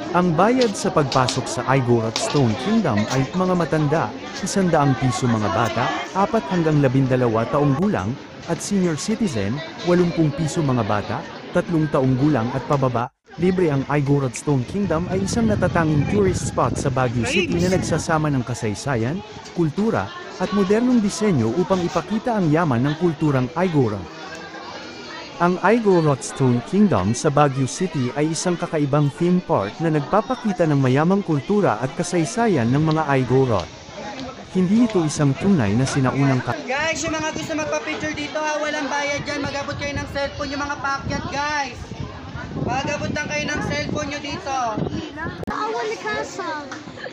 Ang bayad sa pagpasok sa Igorot Stone Kingdom ay mga matanda, 100 piso mga bata, 4 hanggang 12 taong gulang, at senior citizen, 80 piso mga bata, 3 taong gulang at pababa. Libre ang Igorot Stone Kingdom ay isang natatanging tourist spot sa Baguio City na nagsasama ng kasaysayan, kultura, at modernong disenyo upang ipakita ang yaman ng kulturang Igorot. Ang Igorot Stone Kingdom sa Baguio City ay isang kakaibang theme park na nagpapakita ng mayamang kultura at kasaysayan ng mga Igorot. Hindi ito isang tunay na sinaunang Guys, yung mga gusto magpa-picture dito ha, walang bayad dyan. Mag-abot kayo ng cellphone yung mga paakyat, guys. Mag-abot lang kayo ng cellphone nyo dito.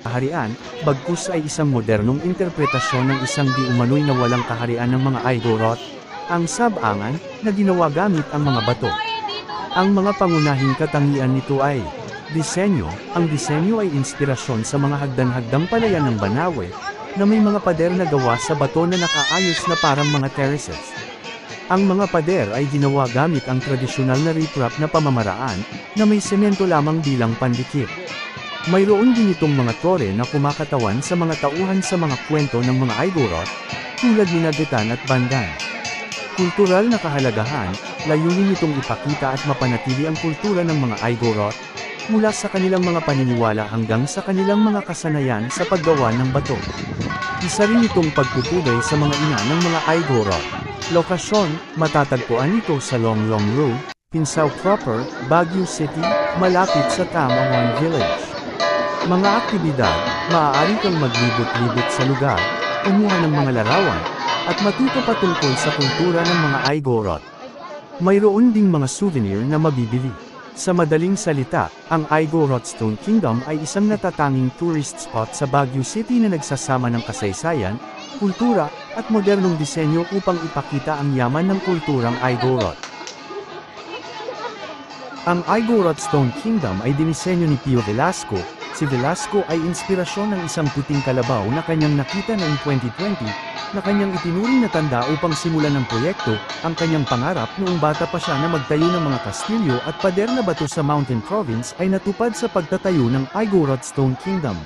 kaharian, bagkus ay isang modernong interpretasyon ng isang di umano'y na walang kaharian ng mga Igorot, ang sabangan, na ginawa gamit ang mga bato. Ang mga pangunahing katangian nito ay disenyo. Ang disenyo ay inspirasyon sa mga hagdan-hagdang palayan ng Banawe, na may mga pader na gawa sa bato na nakaayos na parang mga terraces. Ang mga pader ay ginawa gamit ang tradisyonal na riprap na pamamaraan, na may semento lamang bilang pandikit. Mayroon din itong mga tore na kumakatawan sa mga tauhan sa mga kwento ng mga Igorot, tulad ni Nagutan at Bandan. Kultural na kahalagahan, layunin nitong ipakita at mapanatili ang kultura ng mga Igorot, mula sa kanilang mga paniniwala hanggang sa kanilang mga kasanayan sa paggawa ng bato. Isa rin itong pagpupugay sa mga ina ng mga Igorot. Lokasyon, matatagpuan ito sa Longlong Road, Pinsao Proper, Baguio City, malapit sa Tamawan Village. Mga aktibidad, maaari kang maglibot-libot sa lugar, kumuha ng mga larawan, at matuto patungkol sa kultura ng mga Igorot. Mayroon ding mga souvenir na mabibili. Sa madaling salita, ang Igorot Stone Kingdom ay isang natatanging tourist spot sa Baguio City na nagsasama ng kasaysayan, kultura, at modernong disenyo upang ipakita ang yaman ng kulturang Igorot. Ang Igorot Stone Kingdom ay dinisenyo ni Pio Velasco. Si Velasco ay inspirasyon ng isang puting kalabaw na kanyang nakita noong 2020, na kanyang itinuring na tanda upang simulan ng proyekto, ang kanyang pangarap noong bata pa siya na magtayo ng mga kastilyo at pader na bato sa Mountain Province ay natupad sa pagtatayo ng Igorot Stone Kingdom.